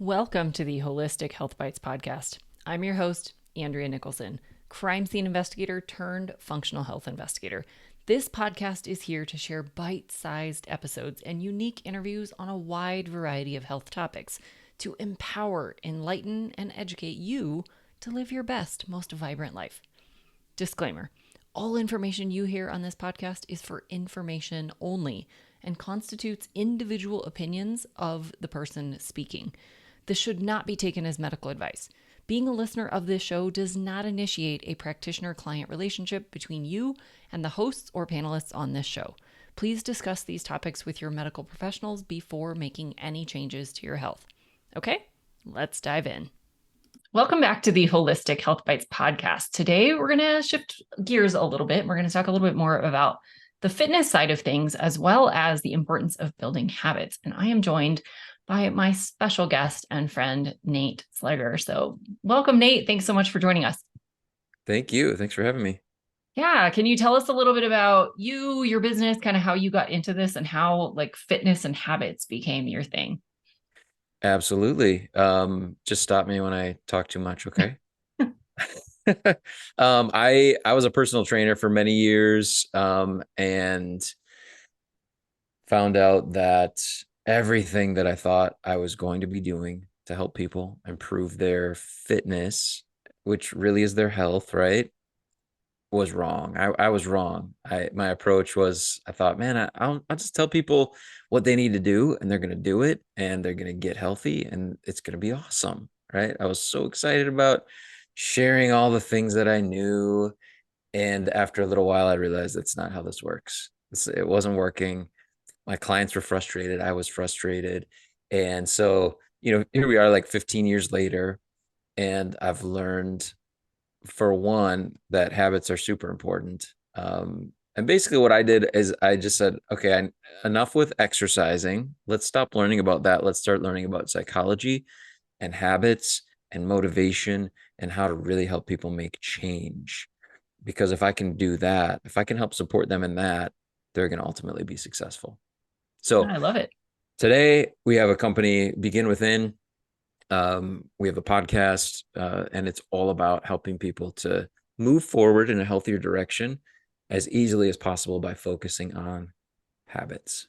Welcome to the Holistic Health Bites podcast. I'm your host, Andrea Nicholson, crime scene investigator turned functional health investigator. This podcast is here to share bite-sized episodes and unique interviews on a wide variety of health topics to empower, enlighten, and educate you to live your best, most vibrant life. Disclaimer: all information you hear on this podcast is for information only and constitutes individual opinions of the person speaking. This should not be taken as medical advice. Being a listener of this show does not initiate a practitioner-client relationship between you and the hosts or panelists on this show. Please discuss these topics with your medical professionals before making any changes to your health. Okay, let's dive in. Welcome back to the Holistic Health Bites podcast. Today, we're going to shift gears a little bit. We're going to talk a little bit more about the fitness side of things, as well as the importance of building habits. And I am joined by my special guest and friend, Nate Sleger. So welcome, Nate. Thanks so much for joining us. Thank you. Thanks for having me. Yeah. Can you tell us a little bit about you, your business, kind of how you got into this and how like fitness and habits became your thing? Absolutely. Just stop me when I talk too much, okay? I was a personal trainer for many years, and found out that everything that I thought I was going to be doing to help people improve their fitness, which really is their health, right, was wrong. I was wrong. My approach was, I thought, man, I'll just tell people what they need to do and they're going to do it and they're going to get healthy and it's going to be awesome. Right. I was so excited about sharing all the things that I knew. And after a little while, I realized that's not how this works. It wasn't working. My clients were frustrated. I was frustrated. And so, here we are like 15 years later, and I've learned, for one, that habits are super important. And basically what I did is I just said, okay, enough with exercising. Let's stop learning about that. Let's start learning about psychology and habits and motivation and how to really help people make change. Because if I can do that, if I can help support them in that, they're going to ultimately be successful. So I love it. today we have a company, Begin Within. We have a podcast, and it's all about helping people to move forward in a healthier direction as easily as possible by focusing on habits.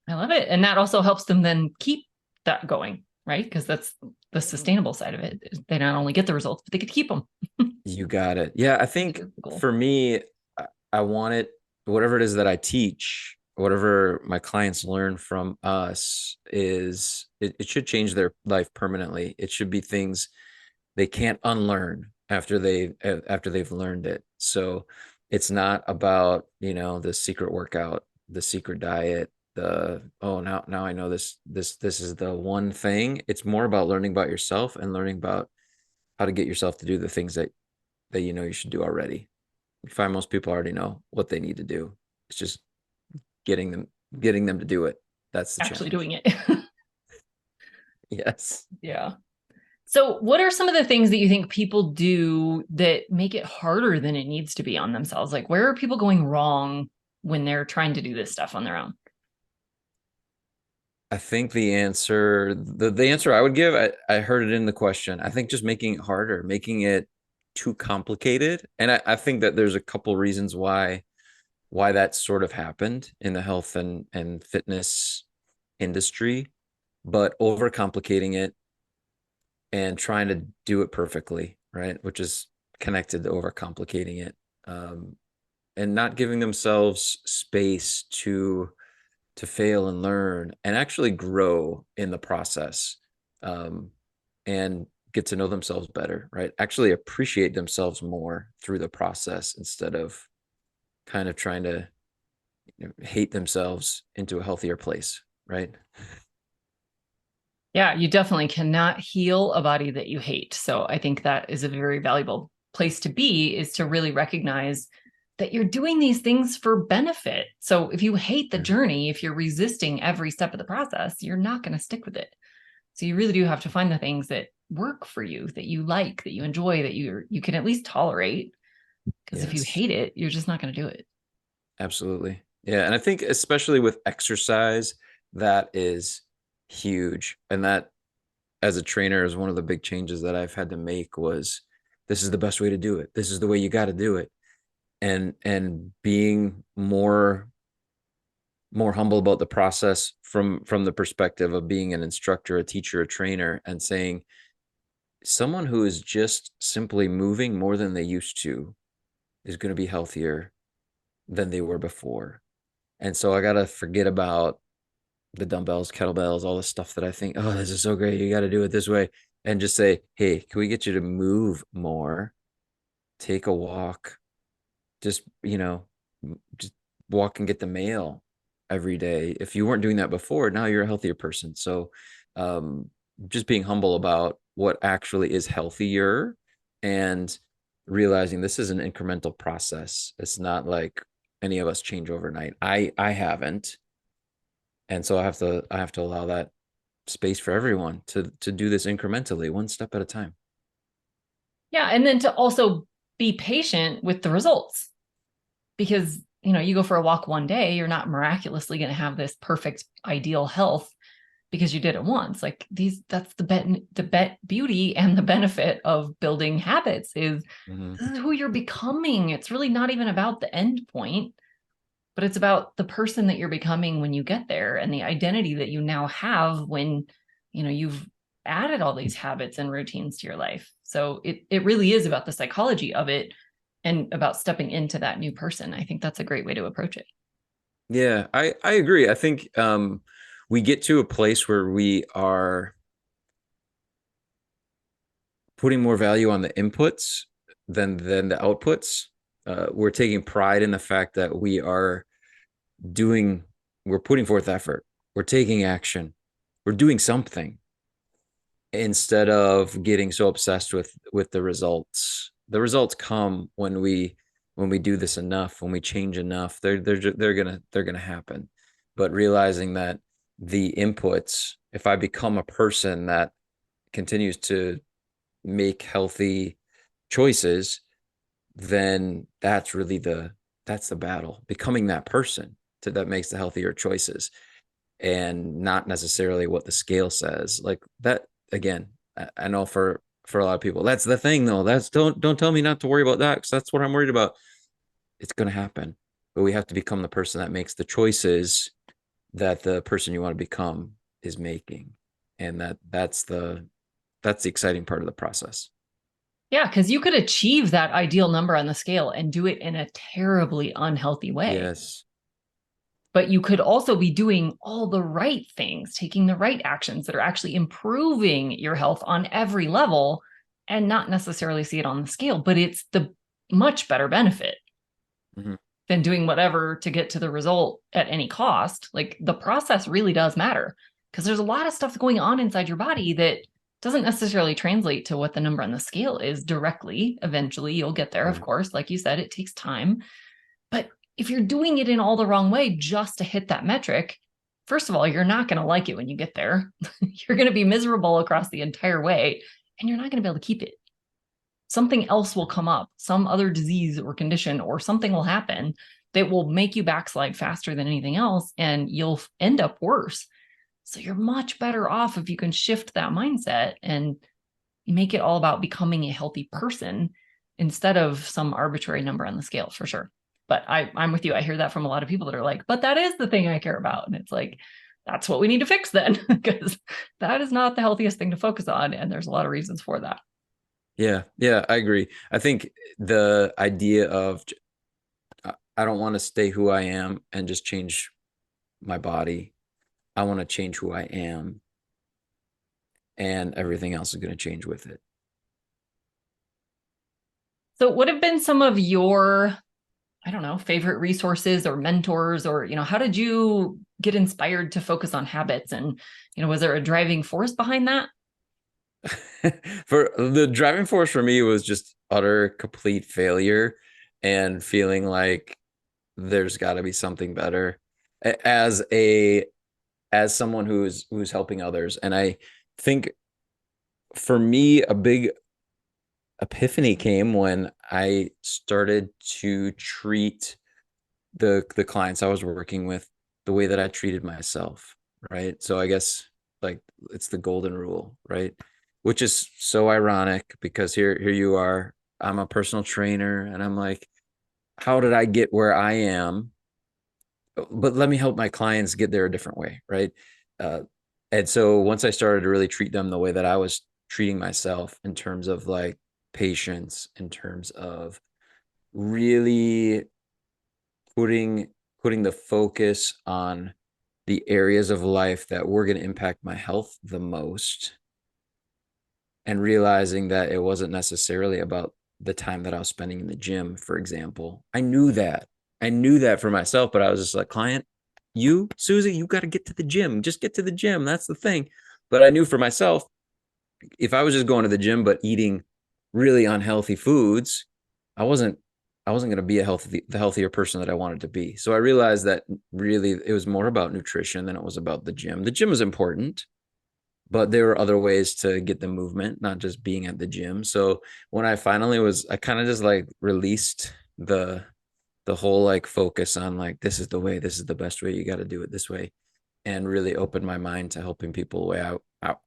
I love it. And that also helps them then keep that going, right? Because that's the sustainable side of it. They not only get the results, but they could keep them. You got it. Yeah, I think for me, I want it, whatever it is that I teach, whatever my clients learn from us, is it should change their life permanently. It should be things they can't unlearn after they've learned it. So it's not about, the secret workout, the secret diet, now I know this is the one thing. It's more about learning about yourself and learning about how to get yourself to do the things that you should do already. You find most people already know what they need to do. It's just getting them to do it. That's the Actually challenge. doing it. Yes. Yeah. So, what are some of the things that you think people do that make it harder than it needs to be on themselves? Like, where are people going wrong when they're trying to do this stuff on their own? I think the answer I would give, I heard it in the question. I think just making it harder, making it too complicated. And I think that there's a couple reasons why that sort of happened in the health and fitness industry, but overcomplicating it and trying to do it perfectly, right? Which is connected to overcomplicating it, and not giving themselves space to fail and learn and actually grow in the process, and get to know themselves better, right? Actually appreciate themselves more through the process instead of kind of trying to hate themselves into a healthier place, right? Yeah, you definitely cannot heal a body that you hate. So, I think that is a very valuable place to be, is to really recognize that you're doing these things for benefit. So, if you hate the journey, if you're resisting every step of the process, you're not going to stick with it. So you really do have to find the things that work for you, that you like, that you enjoy, that you can at least tolerate. Because if you Yes, hate it, you're just not going to do it. absolutely. Yeah. And I think especially with exercise, that is huge. And that, as a trainer, is one of the big changes that I've had to make. Was this is the best way to do it. This is the way you got to do it. And being more humble about the process from the perspective of being an instructor, a teacher, a trainer, and saying someone who is just simply moving more than they used to is going to be healthier than they were before. And so I got to forget about the dumbbells, kettlebells, all the stuff that I think, oh, this is so great. You got to do it this way. And just say, hey, can we get you to move more? Take a walk. Just, just walk and get the mail every day. If you weren't doing that before, now you're a healthier person. So um, just being humble about what actually is healthier and realizing this is an incremental process. It's not like any of us change overnight. I haven't. And so I have to allow that space for everyone to do this incrementally, one step at a time. Yeah. And then to also be patient with the results, because, you go for a walk one day, you're not miraculously going to have this perfect ideal health because you did it once. Like that's the beauty and the benefit of building habits is Mm-hmm. this is who you're becoming. It's really not even about the end point, but it's about the person that you're becoming when you get there and the identity that you now have when, you've added all these habits and routines to your life. So it really is about the psychology of it and about stepping into that new person. I think that's a great way to approach it. Yeah, I agree. I think we get to a place where we are putting more value on the inputs than the outputs. We're taking pride in the fact that doing, we're putting forth effort, we're taking action, we're doing something, instead of getting so obsessed with the results. The results come when we do this enough, when we change enough. They're gonna happen. But realizing that the inputs, if I become a person that continues to make healthy choices, then that's the battle. Becoming that person that makes the healthier choices, and not necessarily what the scale says. Like that again, I know for a lot of people, that's the thing though. That's don't tell me not to worry about that, because that's what I'm worried about. It's going to happen, but we have to become the person that makes the choices that the person you want to become is making, and that's the exciting part of the process. Yeah, because you could achieve that ideal number on the scale and do it in a terribly unhealthy way. Yes. But you could also be doing all the right things, taking the right actions that are actually improving your health on every level and not necessarily see it on the scale, but it's the much better benefit Mm-hmm. than doing whatever to get to the result at any cost. Like the process really does matter because there's a lot of stuff going on inside your body that doesn't necessarily translate to what the number on the scale is directly. Eventually, you'll get there, of Right. course. Like you said, it takes time. But if you're doing it in all the wrong way just to hit that metric, first of all, you're not going to like it when you get there. You're going to be miserable across the entire way, and you're not going to be able to keep it. Something else will come up, some other disease or condition, or something will happen that will make you backslide faster than anything else, and you'll end up worse. So you're much better off if you can shift that mindset and make it all about becoming a healthy person instead of some arbitrary number on the scale, for sure. But I'm with you. I hear that from a lot of people that are like, but that is the thing I care about. And it's like, that's what we need to fix then, because that is not the healthiest thing to focus on. And there's a lot of reasons for that. Yeah, yeah, I agree. I think the idea of I don't want to stay who I am and just change my body. I want to change who I am, and everything else is going to change with it. So, what have been some of your, I don't know, favorite resources or mentors, or, how did you get inspired to focus on habits? And, was there a driving force behind that? For the driving force for me was just utter complete failure and feeling like there's got to be something better, as someone who's helping others. And I think for me a big epiphany came when I started to treat the clients I was working with the way that I treated myself, right? So I guess like it's the golden rule, right? Which is so ironic because here you are. I'm a personal trainer, and I'm like, how did I get where I am? But let me help my clients get there a different way, right? Uh, and so once I started to really treat them the way that I was treating myself in terms of like patience, in terms of really putting putting the focus on the areas of life that were going to impact my health the most, and realizing that it wasn't necessarily about the time that I was spending in the gym, for example. I knew that for myself, but I was just like, client, you, Susie, you got to get to the gym. Just get to the gym. That's the thing. But I knew for myself, if I was just going to the gym but eating really unhealthy foods, I wasn't I wasn't going to be the healthier person that I wanted to be. So I realized that really it was more about nutrition than it was about the gym. The gym was important, but there were other ways to get the movement, not just being at the gym. So when I finally was, I kind of just like released the whole like focus on like this is the way, this is the best way, you got to do it this way, and really opened my mind to helping people the way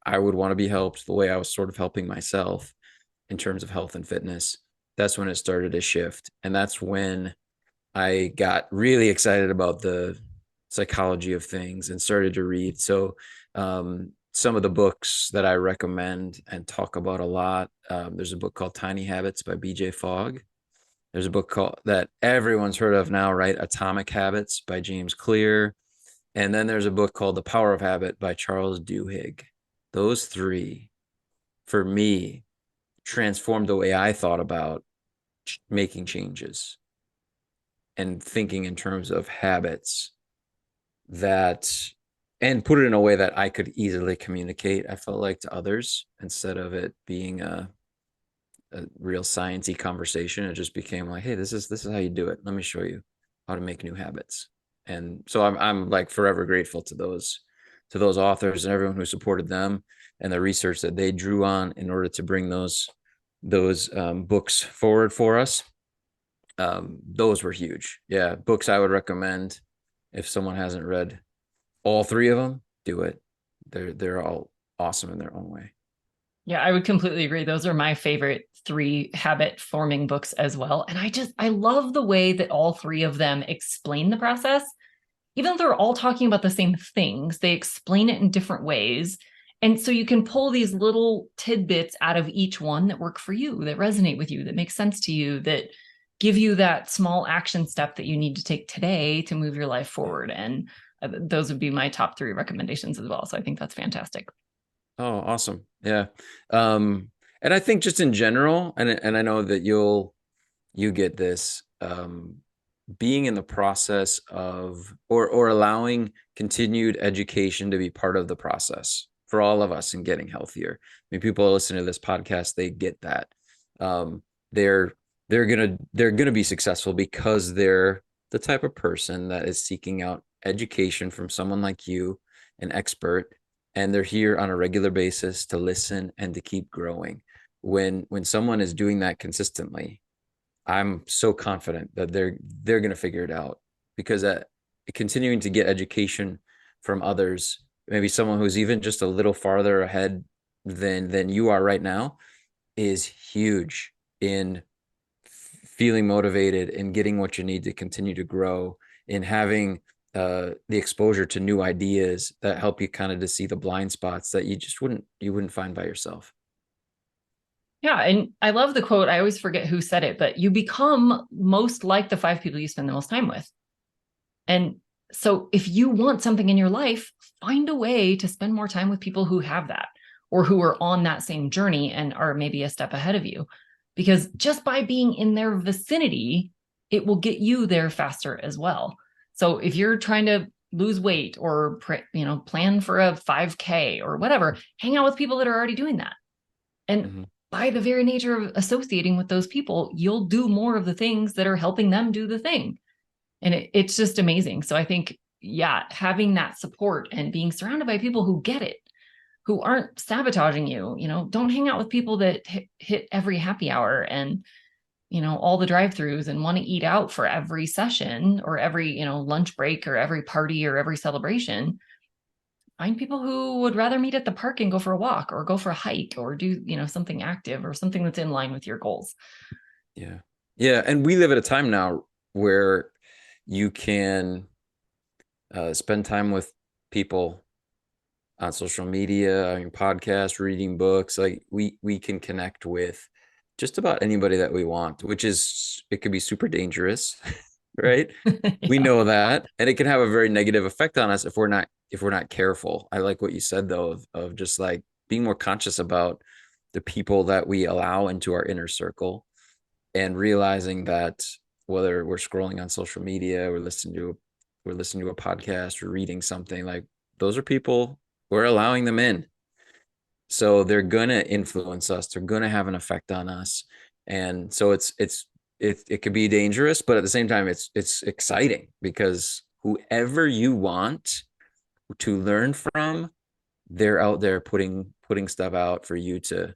I would want to be helped, the way I was sort of helping myself in terms of health and fitness. That's when it started to shift, and that's when I got really excited about the psychology of things and started to read. So, some of the books that I recommend and talk about a lot. There's a book called Tiny Habits by BJ Fogg. There's a book called that everyone's heard of now, right? Atomic Habits by James Clear. And then there's a book called The Power of Habit by Charles Duhigg. Those three, for me, transformed the way I thought about making changes and thinking in terms of habits that, and put it in a way that I could easily communicate, I felt like, to others, instead of it being a real sciencey conversation. It just became like, hey, this is how you do it. Let me show you how to make new habits. And so I'm like forever grateful to those authors and everyone who supported them and the research that they drew on in order to bring those books forward for us. Those were huge. Yeah, books I would recommend if someone hasn't read all three of them, do it. They're all awesome in their own way. Yeah, I would completely agree. Those are my favorite three habit forming books as well. And I love the way that all three of them explain the process. Even though they're all talking about the same things, they explain it in different ways. And so you can pull these little tidbits out of each one that work for you, that resonate with you, that make sense to you, that give you that small action step that you need to take today to move your life forward. And those would be my top three recommendations as well. So I think that's fantastic. Oh, awesome. Yeah. And I think just in general, and I know that you get this, being in the process of or allowing continued education to be part of the process for all of us in getting healthier. I mean, people listen to this podcast, they get that. Um, they're they're gonna be successful because they're the type of person that is seeking out education from someone like you, an expert, and they're here on a regular basis to listen and to keep growing. When someone is doing that consistently, I'm so confident that they're going to figure it out, because continuing to get education from others, maybe someone who's even just a little farther ahead than you are right now, is huge in feeling motivated and getting what you need to continue to grow, in having the exposure to new ideas that help you kind of to see the blind spots that you wouldn't find by yourself. Yeah. And I love the quote. I always forget who said it, but you become most like the five people you spend the most time with. And so if you want something in your life, find a way to spend more time with people who have that or who are on that same journey and are maybe a step ahead of you. Because just by being in their vicinity, it will get you there faster as well. So if you're trying to lose weight or plan for a 5K or whatever, hang out with people that are already doing that. And Mm-hmm. by the very nature of associating with those people, you'll do more of the things that are helping them do the thing. And it's just amazing. So I think, yeah, having that support and being surrounded by people who get it, who aren't sabotaging you, don't hang out with people that hit every happy hour and, all the drive-throughs and want to eat out for every session or every, lunch break or every party or every celebration. find people who would rather meet at the park and go for a walk or go for a hike or do, something active or something that's in line with your goals. Yeah. Yeah. And we live at a time now where you can spend time with people on social media, I mean, podcasts, reading books. Like we can connect with just about anybody that we want, which is it could be super dangerous, right? We Yeah. know that, and it can have a very negative effect on us if we're not careful. I like what you said though of just like being more conscious about the people that we allow into our inner circle and realizing that whether we're scrolling on social media or we're listening to a podcast or reading something, like those are people, we're allowing them in, so they're gonna influence us, they're gonna have an effect on us. And so it could be dangerous, but at the same time it's exciting because whoever you want to learn from, they're out there putting stuff out for you to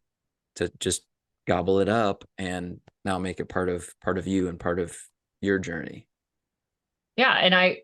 just gobble it up and now make it part of you and part of your journey. Yeah, and I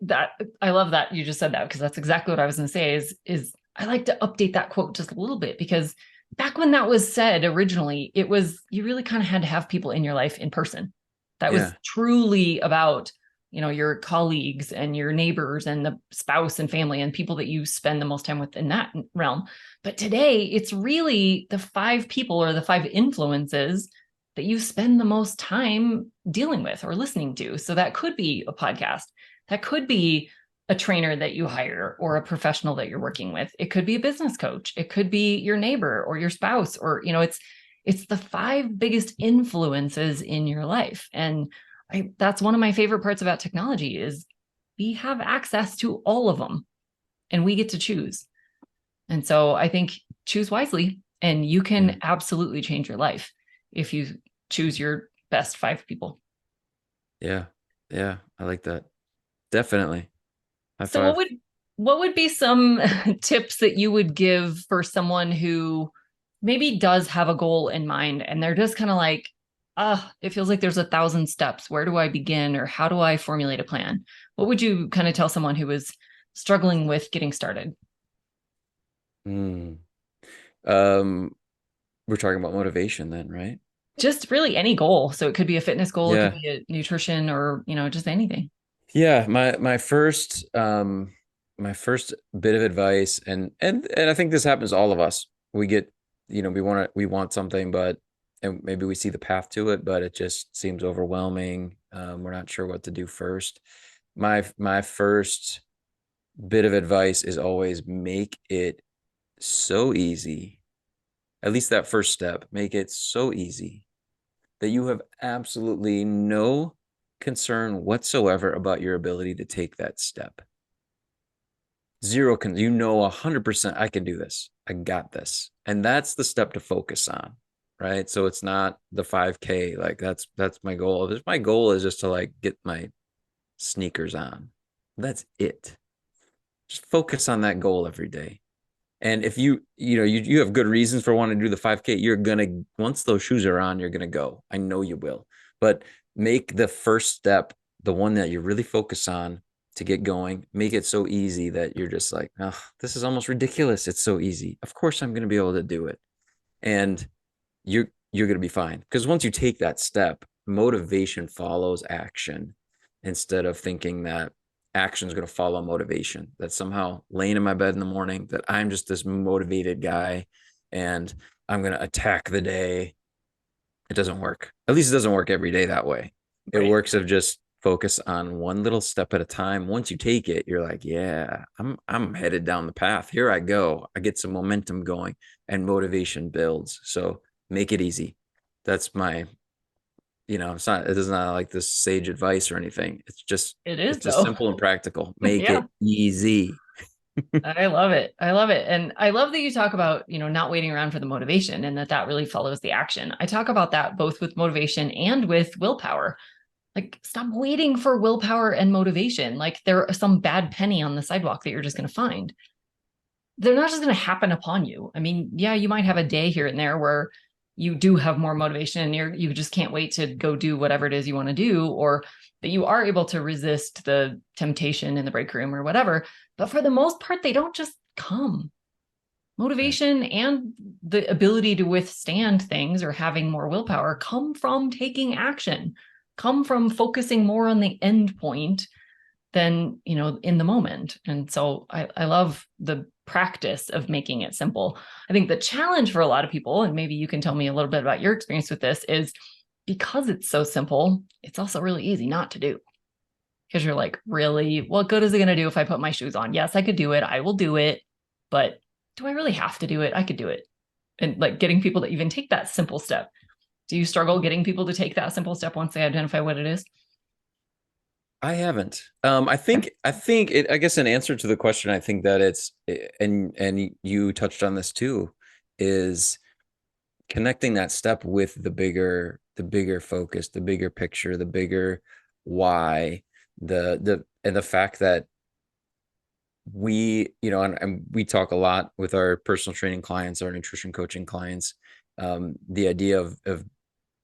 love that you just said that, because that's exactly what I was going to say is I like to update that quote just a little bit, because back when that was said originally, it was you really kind of had to have people in your life in person. That was Yeah. truly about, your colleagues and your neighbors and the spouse and family and people that you spend the most time with in that realm. But today, it's really the five people or the five influences that you spend the most time dealing with or listening to. So that could be a podcast. That could be a trainer that you hire or a professional that you're working with. It could be a business coach. It could be your neighbor or your spouse, or, it's the five biggest influences in your life. And that's one of my favorite parts about technology is we have access to all of them and we get to choose. And so I think choose wisely and you Yeah. can absolutely change your life if you choose your best five people. Yeah. Yeah. I like that. Definitely. High So five. what would be some tips that you would give for someone who maybe does have a goal in mind and they're just kind of like, it feels like there's 1,000 steps. Where do I begin, or how do I formulate a plan? What would you kind of tell someone who is struggling with getting started? Mm. Um, we're talking about motivation then, right? Just really any goal. So it could be a fitness goal, it could Yeah. be a nutrition, or, just anything. Yeah. My first bit of advice, and I think this happens to all of us. We get, we want something, but and maybe we see the path to it, but it just seems overwhelming. We're not sure what to do first. My first bit of advice is always make it so easy. At least that first step, make it so easy that you have absolutely no concern whatsoever about your ability to take that step. Zero, you know, 100% I can do this. I got this. And that's the step to focus on, right? So it's not the 5K. Like that's my goal. My goal is just to like get my sneakers on. That's it. Just focus on that goal every day. And if you have good reasons for wanting to do the 5K, you're gonna, once those shoes are on, you're gonna go. I know you will. But make the first step the one that you really focus on to get going. Make it so easy that you're just like, oh, this is almost ridiculous. It's so easy. Of course I'm gonna be able to do it. And you're going to be fine, because once you take that step, motivation follows action, instead of thinking that action is going to follow motivation, that somehow laying in my bed in the morning that I'm just this motivated guy and I'm going to attack the day. It doesn't work. At least it doesn't work every day that way. It Right. works of just focus on one little step at a time. Once you take it, you're like, yeah, I'm headed down the path. Here I go. I get some momentum going and motivation builds. So make it easy. That's my, it is not like this sage advice or anything. It is It's just though. simple and practical. Make Yeah. it easy. I love it. I love it. And I love that you talk about, not waiting around for the motivation and that really follows the action. I talk about that both with motivation and with willpower. Like, stop waiting for willpower and motivation. Like, there are some bad penny on the sidewalk that you're just going to find. They're not just going to happen upon you. I mean, yeah, you might have a day here and there where you do have more motivation and you just can't wait to go do whatever it is you want to do, or that you are able to resist the temptation in the break room or whatever. But for the most part, they don't just come. Right. Motivation and the ability to withstand things or having more willpower come from taking action, come from focusing more on the end point than, in the moment. And so I love the practice of making it simple. I think the challenge for a lot of people, and maybe you can tell me a little bit about your experience with this, is because it's so simple, it's also really easy not to do. Because you're like, really, what good is it going to do if I put my shoes on? Yes, I could do it. I will do it. But do I really have to do it? I could do it. And like getting people to even take that simple step. Do you struggle getting people to take that simple step once they identify what it is? I haven't. I guess in answer to the question, I think that and you touched on this too, is connecting that step with the bigger focus, the bigger picture, the bigger why, and the fact that and we talk a lot with our personal training clients, our nutrition coaching clients, the idea of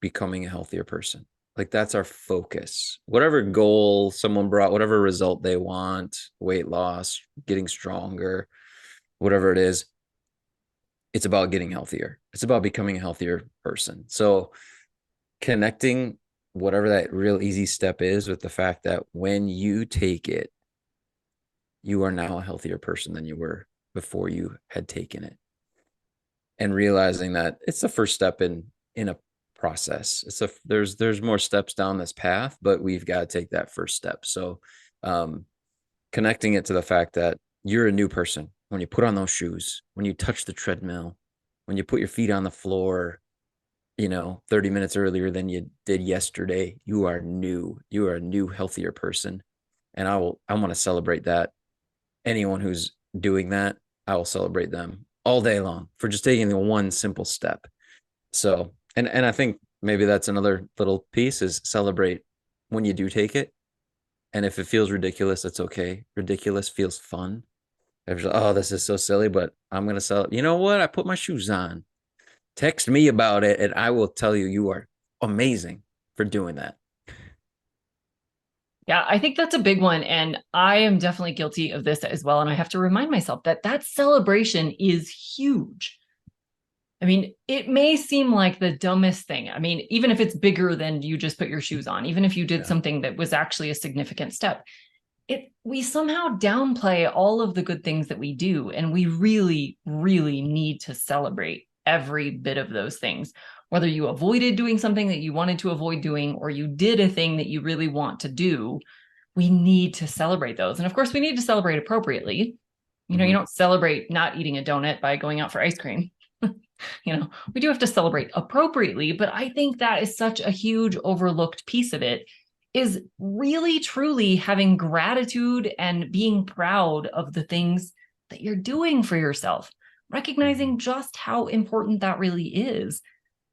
becoming a healthier person. Like that's our focus. Whatever goal someone brought, whatever result they want, weight loss, getting stronger, whatever it is, it's about getting healthier. It's about becoming a healthier person. So connecting whatever that real easy step is with the fact that when you take it, you are now a healthier person than you were before you had taken it. And realizing that it's the first step in a process. There's more steps down this path, but we've got to take that first step. So um connecting it to the fact that you're a new person when you put on those shoes, when you touch the treadmill, when you put your feet on the floor, 30 minutes earlier than you did yesterday, you are new. You are a new, healthier person. And I want to celebrate that. Anyone who's doing that, I will celebrate them all day long for just taking the one simple step. So, and I think maybe that's another little piece is celebrate when you do take it. And if it feels ridiculous, it's okay. Ridiculous feels fun. Oh, this is so silly, but I'm going to sell it. You know what? I put my shoes on. Text me about it, and I will tell you you are amazing for doing that. Yeah, I think that's a big one. And I am definitely guilty of this as well. And I have to remind myself that that celebration is huge. I mean, it may seem like the dumbest thing. I mean, even if it's bigger than you just put your shoes on, even if you did Yeah. something that was actually a significant step, we somehow downplay all of the good things that we do. And we really, really need to celebrate every bit of those things. Whether you avoided doing something that you wanted to avoid doing, or you did a thing that you really want to do, we need to celebrate those. And of course, we need to celebrate appropriately. You Mm-hmm. don't celebrate not eating a donut by going out for ice cream. We do have to celebrate appropriately, but I think that is such a huge overlooked piece of it, is really truly having gratitude and being proud of the things that you're doing for yourself. Mm-hmm. Recognizing just how important that really is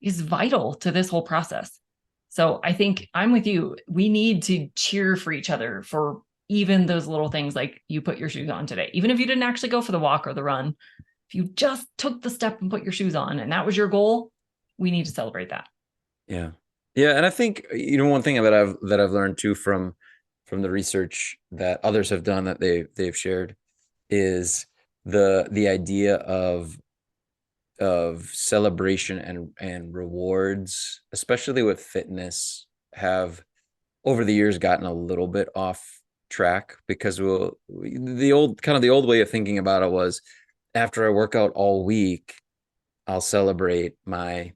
vital to this whole process. So I think I'm with you. We need to cheer for each other for even those little things, like you put your shoes on today. Even if you didn't actually go for the walk or the run, if you just took the step and put your shoes on and that was your goal, we need to celebrate that. Yeah. Yeah, and I think one thing that I've learned too from the research that others have done that they've shared is the idea of celebration and rewards, especially with fitness, have over the years gotten a little bit off track because the old way of thinking about it was after I work out all week, I'll celebrate my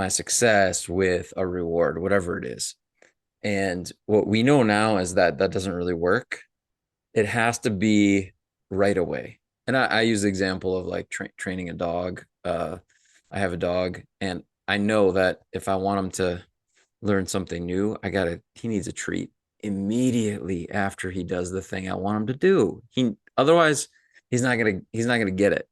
success with a reward, whatever it is. And what we know now is that that doesn't really work. It has to be right away. And I use the example of like training a dog. I have a dog, and I know that if I want him to learn something new, he needs a treat immediately after he does the thing I want him to do. Otherwise he's not gonna get it.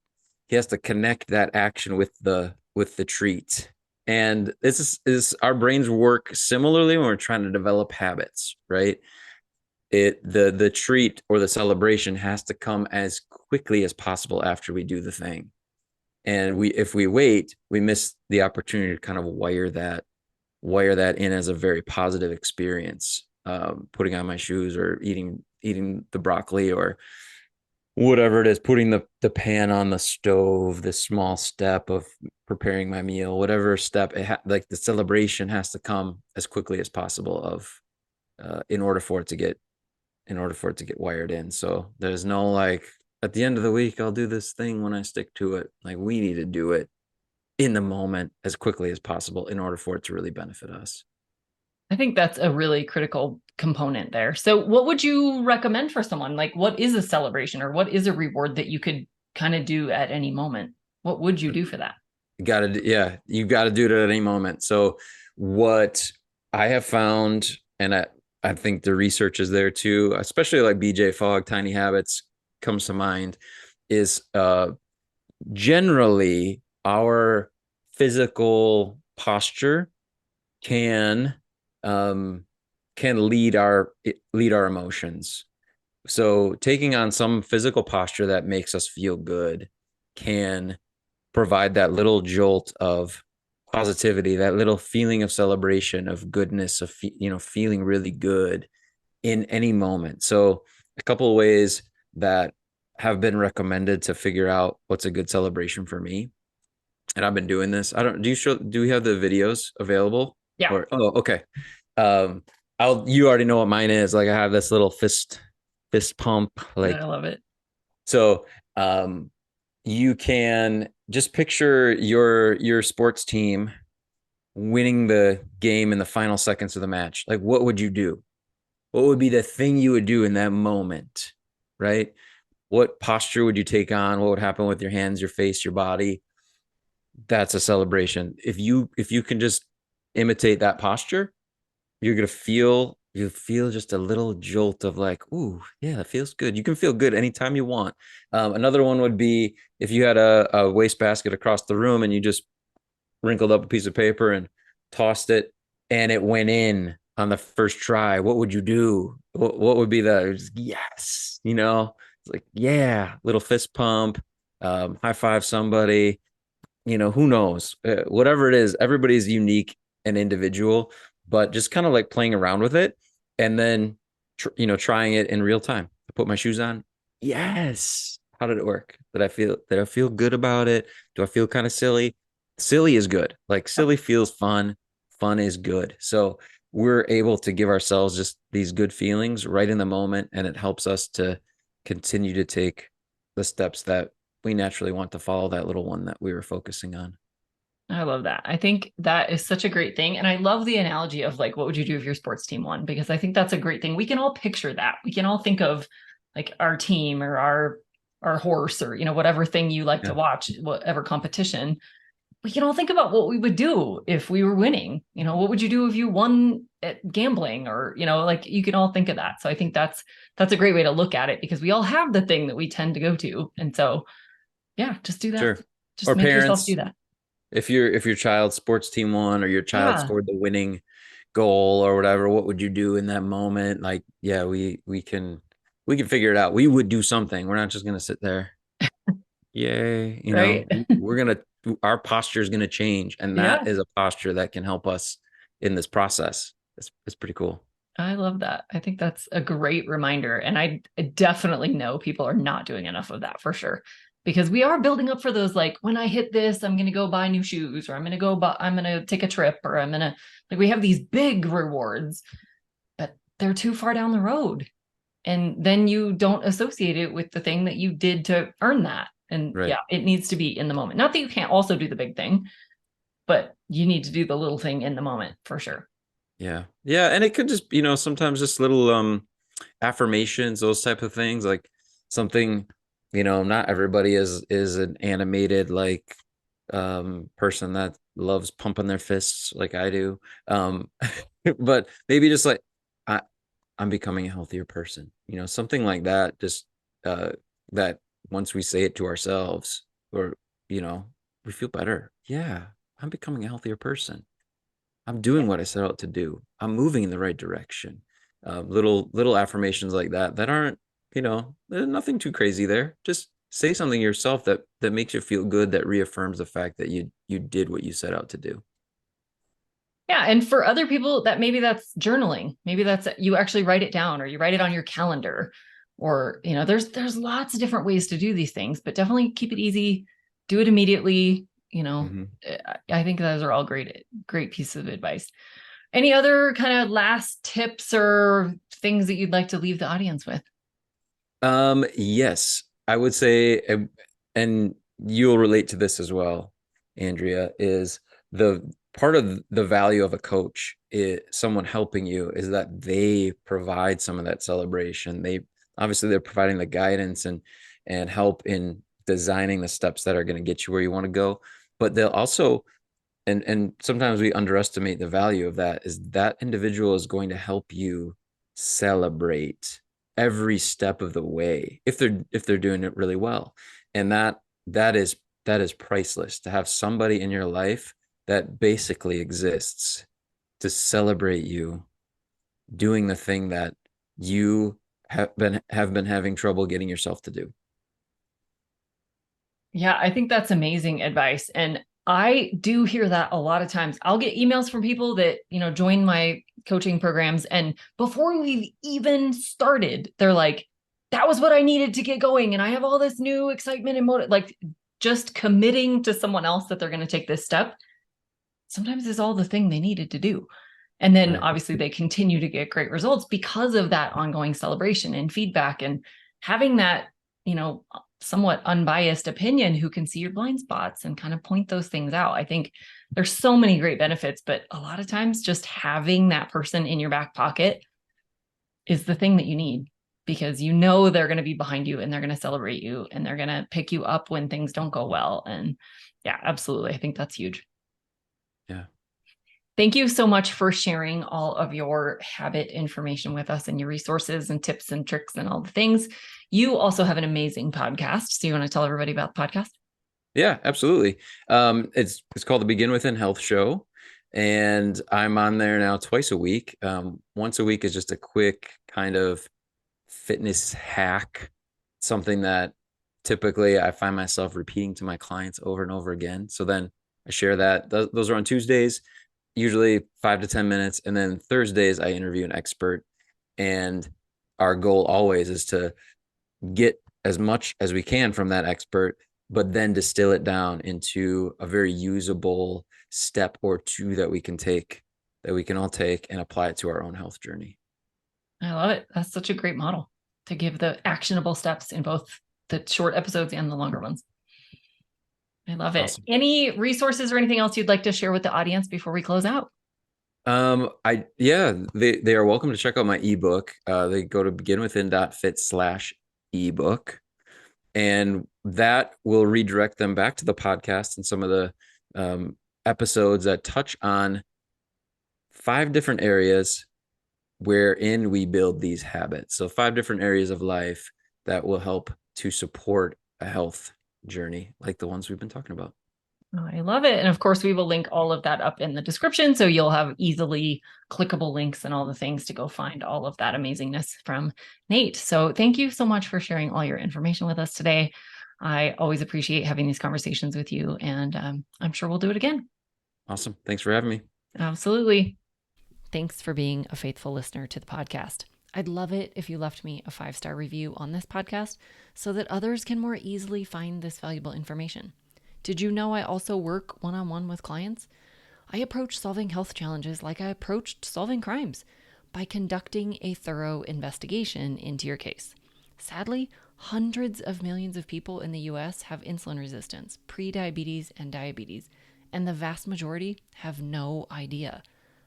He has to connect that action with the treat. And this is our brains work similarly when we're trying to develop habits, right? The treat or the celebration has to come as quickly as possible after we do the thing. And if we wait, we miss the opportunity to kind of wire that in as a very positive experience. Putting on my shoes or eating the broccoli or whatever it is, putting the pan on the stove, this small step of preparing my meal, whatever step like the celebration has to come as quickly as possible of in order for it to get wired in. So there's no like at the end of the week I'll do this thing when I stick to it. Like we need to do it in the moment as quickly as possible in order for it to really benefit us. I think that's a really critical component there. So, what would you recommend for someone? Like, what is a celebration or what is a reward that you could kind of do at any moment? What would you do for that? Yeah, you got to do it at any moment. So what I have found, and I think the research is there too, especially like BJ Fogg, Tiny Habits comes to mind, is generally our physical posture can um, can lead our emotions. So taking on some physical posture that makes us feel good can provide that little jolt of positivity, that little feeling of celebration, of goodness, of feeling really good in any moment. So a couple of ways that have been recommended to figure out what's a good celebration for me. And I've been doing this. I don't do we have the videos available? Yeah, Or okay. Um you already know what mine is. Like I have this little fist pump, I like love it. so you can just picture your sports team winning the game in the final seconds of the match. Like what would you do? What would be the thing you would do in that moment? Right? What posture would you take on? What would happen with your hands, your face, your body? That's a celebration. If you can just imitate that posture, you're gonna feel you feel just a little jolt of like, ooh, yeah, that feels good. You can feel good anytime you want. Another one would be if you had a wastebasket across the room and you just wrinkled up a piece of paper and tossed it and it went in on the first try. What would you do? What would be yes, it's like, yeah, little fist pump, high five somebody, who knows? Whatever it is, everybody's unique and individual, but just kind of like playing around with it and then, trying it in real time. I put my shoes on. Yes. How did it work? Did I feel good about it? Do I feel kind of silly? Silly is good. Like silly feels fun. Fun is good. So we're able to give ourselves just these good feelings right in the moment. And it helps us to continue to take the steps that we naturally want to follow, that little one that we were focusing on. I love that. I think that is such a great thing. And I love the analogy of like, what would you do if your sports team won? Because I think that's a great thing. We can all picture that. We can all think of like our team or our horse or, whatever thing you like to Yeah, watch, whatever competition. We can all think about what we would do if we were winning. What would you do if you won at gambling or, like you can all think of that. So I think that's a great way to look at it because we all have the thing that we tend to go to. And so, yeah, just do that. sure. Just Or make yourself do parents, that. if your child's sports team won or your child Yeah. scored the winning goal or whatever, what would you do in that moment? Like, yeah, we can figure it out. We would do something. We're not just gonna sit there. Yay, Right. we're gonna our posture is gonna change, and that Yeah. is a posture that can help us in this process. It's pretty cool. I love that. I think that's a great reminder. And I definitely know people are not doing enough of that for sure. Because we are building up for those, like, when I hit this, I'm going to go buy new shoes, or I'm going to take a trip, or I'm going to, like, we have these big rewards, but they're too far down the road. And then you don't associate it with the thing that you did to earn that. And Right. yeah, it needs to be in the moment. Not that you can't also do the big thing, but you need to do the little thing in the moment for sure. Yeah. Yeah. And it could just, sometimes just little affirmations, those type of things, like something, not everybody is an animated like person that loves pumping their fists like I do. But maybe just like I I'm becoming a healthier person. Something like that, just that once we say it to ourselves or, you know, we feel better. Yeah, I'm becoming a healthier person. I'm doing what I set out to do. I'm moving in the right direction. Little affirmations like that aren't, there's nothing too crazy there. Just say something to yourself that makes you feel good, that reaffirms the fact that you did what you set out to do. Yeah, and for other people that maybe that's journaling. Maybe that's you actually write it down or you write it on your calendar or, there's lots of different ways to do these things, but definitely keep it easy, do it immediately. Hmm. I think those are all great pieces of advice. Any other kind of last tips or things that you'd like to leave the audience with? Yes, I would say, and you'll relate to this as well, Andrea, is the part of the value of a coach is someone helping you is that they provide some of that celebration. They're providing the guidance and help in designing the steps that are going to get you where you want to go, but they'll also and sometimes we underestimate the value of that is that individual is going to help you celebrate every step of the way if they're doing it really well, and that is that is priceless to have somebody in your life that basically exists to celebrate you doing the thing that you have been having trouble getting yourself to do. Yeah, I think that's amazing advice. And I do hear that a lot of times. I'll get emails from people that, join my coaching programs. And before we've even started, they're like, that was what I needed to get going. And I have all this new excitement and motive. Like just committing to someone else that they're going to take this step sometimes is all the thing they needed to do. And then Right. obviously they continue to get great results because of that ongoing celebration and feedback and having that, somewhat unbiased opinion who can see your blind spots and kind of point those things out. I think there's so many great benefits, but a lot of times just having that person in your back pocket is the thing that you need because they're going to be behind you and they're going to celebrate you and they're going to pick you up when things don't go well. And yeah, absolutely. I think that's huge. Yeah. Thank you so much for sharing all of your habit information with us and your resources and tips and tricks and all the things. You also have an amazing podcast. So you want to tell everybody about the podcast? Yeah, absolutely. It's called the Begin Within Health Show, and I'm on there now twice a week. Once a week is just a quick kind of fitness hack, something that typically I find myself repeating to my clients over and over again. So then I share that. Those are on Tuesdays, usually 5 to 10 minutes, and then Thursdays I interview an expert. And our goal always is to get as much as we can from that expert, but then distill it down into a very usable step or two that we can take, that we can all take and apply it to our own health journey. I love it. That's such a great model to give the actionable steps in both the short episodes and the longer ones. I love it. Awesome. Any resources or anything else you'd like to share with the audience before we close out? I yeah, they are welcome to check out my ebook. They go to beginwithin.fit/ebook, and that will redirect them back to the podcast and some of the episodes that touch on 5 different areas wherein we build these habits. So 5 different areas of life that will help to support a health journey like the ones we've been talking about. Oh, I love it. And of course, we will link all of that up in the description. So you'll have easily clickable links and all the things to go find all of that amazingness from Nate. So thank you so much for sharing all your information with us today. I always appreciate having these conversations with you, and I'm sure we'll do it again. Awesome. Thanks for having me. Absolutely. Thanks for being a faithful listener to the podcast. I'd love it if you left me a 5-star review on this podcast so that others can more easily find this valuable information. Did you know I also work one-on-one with clients? I approach solving health challenges like I approached solving crimes, by conducting a thorough investigation into your case. Sadly, hundreds of millions of people in the US have insulin resistance, prediabetes, and diabetes, and the vast majority have no idea.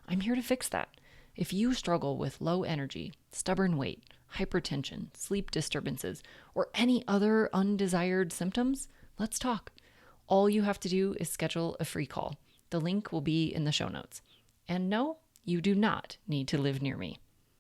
I'm here to fix that. If you struggle with low energy, stubborn weight, hypertension, sleep disturbances, or any other undesired symptoms, let's talk. All you have to do is schedule a free call. The link will be in the show notes. And no, you do not need to live near me.